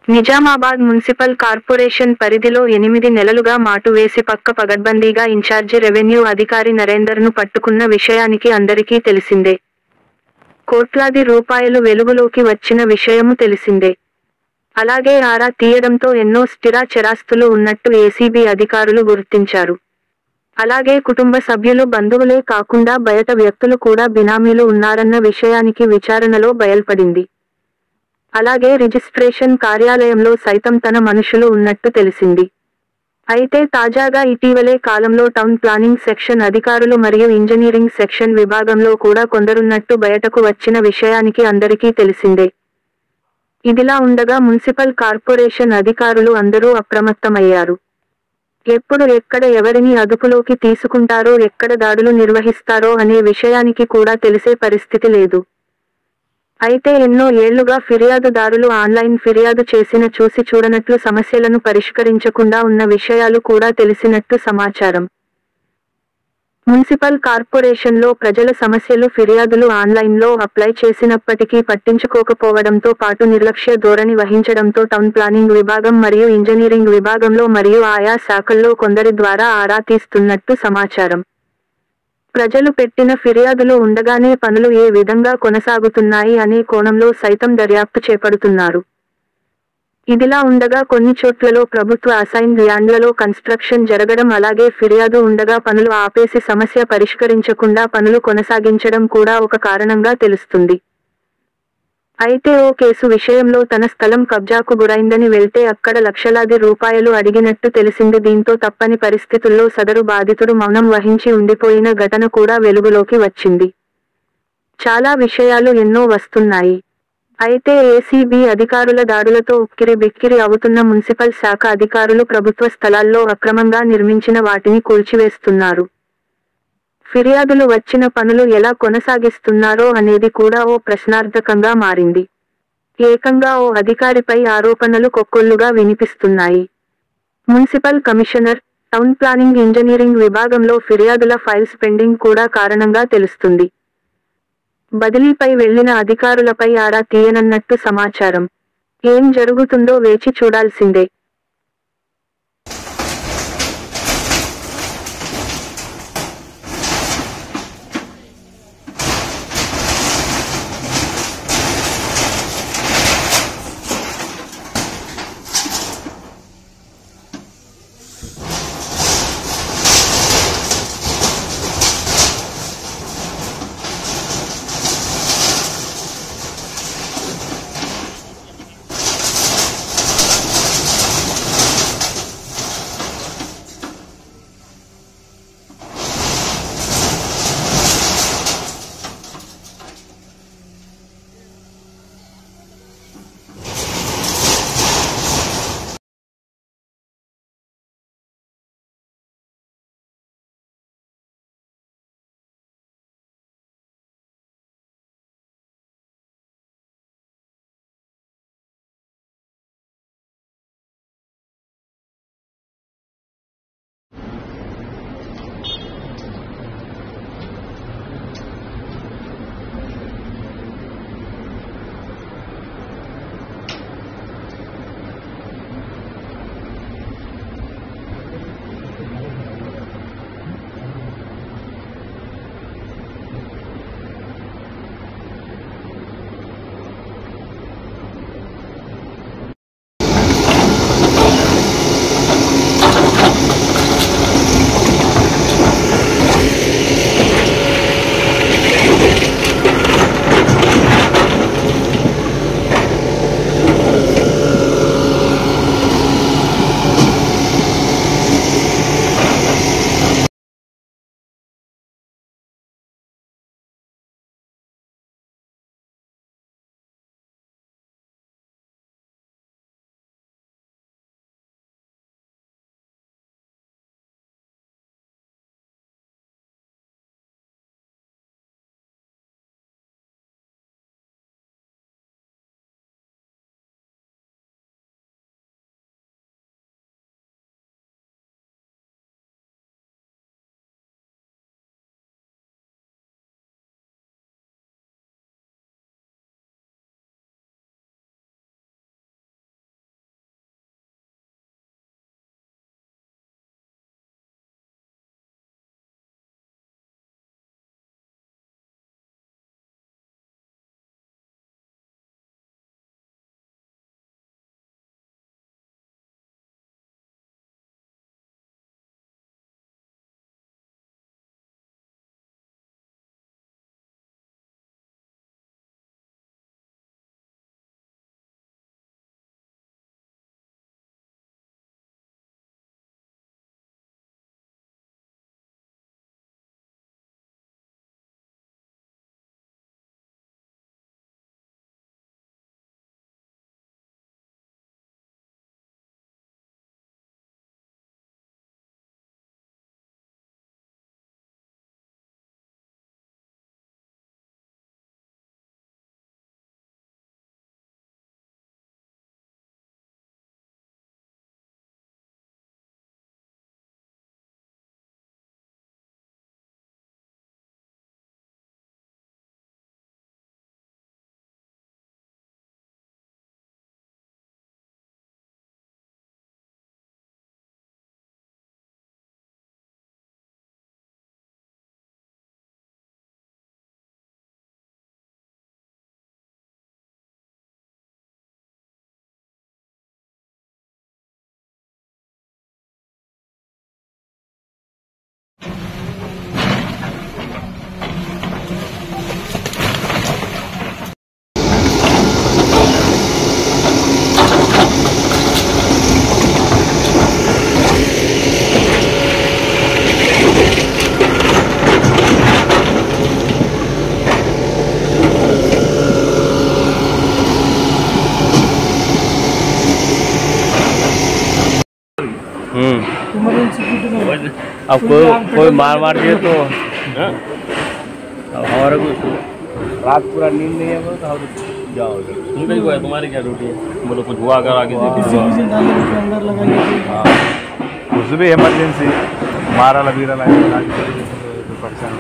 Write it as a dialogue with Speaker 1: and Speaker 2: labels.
Speaker 1: Nizamabad municipal corporation పరిధిలో 8 నెలలుగా మాటు వేసి పకడ్బందీగా ఇన్ఛార్జి రెవెన్యూ అధికారి నరేందర్ను పట్టుకున్న విషయానికి అందరికీ తెలిసిందే. కోట్లాది రూపాయలు వెలుగులోకి వచ్చిన విషయము తెలిసిందే. అలాగే ఆరా తీయడంతో ఎన్నో స్థిర చరాస్తులు ఉన్నట్టు ఏసీబీ అధికారులు గుర్తించారు. అలాగే కుటుంబ సభ్యులు బంధువులే కాకుండా బయట వ్యక్తులు కూడా బినామీలు ఉన్నారన్న విషయానికి విచారణలో బయల్పడింది. అలాగే రిజిస్ట్రేషన్ కార్యాలయంలో సైతం తన మనుషులు ఉన్నట్టు తెలిసింది. అయితే తాజాగా ఇటీవలే కాలంలో టౌన్ ప్లానింగ్ సెక్షన్ అధికారులు మరియు ఇంజనీరింగ్ సెక్షన్ విభాగంలో కూడా కొందరున్నట్టు బయటకు వచ్చిన విషయానికి అందరికీ తెలిసిందే. ఇదిలా ఉండగా మున్సిపల్ కార్పొరేషన్ అధికారులు అందరూ అప్రమత్తమయ్యారు. ఎప్పుడు ఎక్కడ ఎవరిని అదుపులోకి తీసుకుంటారో ఎక్కడ దాడులు నిర్వహిస్తారో అనే విషయానికి కూడా తెలిసే పరిస్థితి లేదు. అయితే ఎన్నో ఏళ్లుగా ఫిర్యాదుదారులు ఆన్లైన్ ఫిర్యాదు చేసిన చూసి చూడనట్లు సమస్యలను పరిష్కరించకుండా ఉన్న విషయాలు కూడా తెలిసినట్టు సమాచారం. మున్సిపల్ కార్పొరేషన్లో ప్రజల సమస్యలు ఫిర్యాదులు ఆన్లైన్లో అప్లై చేసినప్పటికీ పట్టించుకోకపోవడంతో పాటు నిర్లక్ష్య ధోరణి వహించడంతో టౌన్ ప్లానింగ్ విభాగం మరియు ఇంజనీరింగ్ విభాగంలో మరియు ఆయా శాఖల్లో కొందరి ద్వారా ఆరా తీస్తున్నట్టు సమాచారం. ప్రజలు పెట్టిన ఫిర్యాదులు ఉండగానే పనులు ఏ విధంగా కొనసాగుతున్నాయి అనే కోణంలో సైతం దర్యాప్తు చేపడుతున్నారు. ఇదిలా ఉండగా కొన్ని చోట్లలో ప్రభుత్వ అసైన్డ్ ల్యాండ్లలో కన్స్ట్రక్షన్ జరగడం అలాగే ఫిర్యాదు ఉండగా పనులు ఆపేసి సమస్య పరిష్కరించకుండా పనులు కొనసాగించడం కూడా ఒక కారణంగా తెలుస్తుంది. అయితే ఓ కేసు విషయంలో తన స్థలం కబ్జాకు గురైందని వెళ్తే అక్కడ లక్షలాది రూపాయలు అడిగినట్టు తెలిసింది. దీంతో తప్పని పరిస్థితుల్లో సదరు బాధితుడు మౌనం వహించి ఉండిపోయిన ఘటన కూడా వెలుగులోకి వచ్చింది. చాలా విషయాలు ఎన్నో వస్తున్నాయి. అయితే ఏసీబీ అధికారుల దాడులతో ఉక్కిరి బిక్కిరి అవుతున్న మున్సిపల్ శాఖ అధికారులు ప్రభుత్వ స్థలాల్లో అక్రమంగా నిర్మించిన వాటిని కూల్చివేస్తున్నారు. ఫిర్యాదులు వచ్చిన పనులు ఎలా కొనసాగిస్తున్నారో అనేది కూడా ఓ ప్రశ్నార్థకంగా మారింది. ఏకంగా ఓ అధికారిపై ఆరోపణలు కొక్కొల్లుగా వినిపిస్తున్నాయి. Municipal commissioner, town planning engineering విభాగంలో ఫిర్యాదుల ఫైల్స్ పెండింగ్ కూడా కారణంగా తెలుస్తుంది. బదిలీపై వెళ్లిన అధికారులపై ఆరా తీయనన్నట్టు సమాచారం. ఏం జరుగుతుందో వేచి చూడాల్సిందే.
Speaker 2: अब कोई मार दिए तो अब हमारा कुछ रात पूरा नींद नहीं है तो जाओ उनका ही हुआ है। तुम्हारी क्या ड्यूटी है? मतलब कुछ हुआ अगर आगे
Speaker 3: कुछ भी इमरजेंसी मारा लबीरा लगे परेशान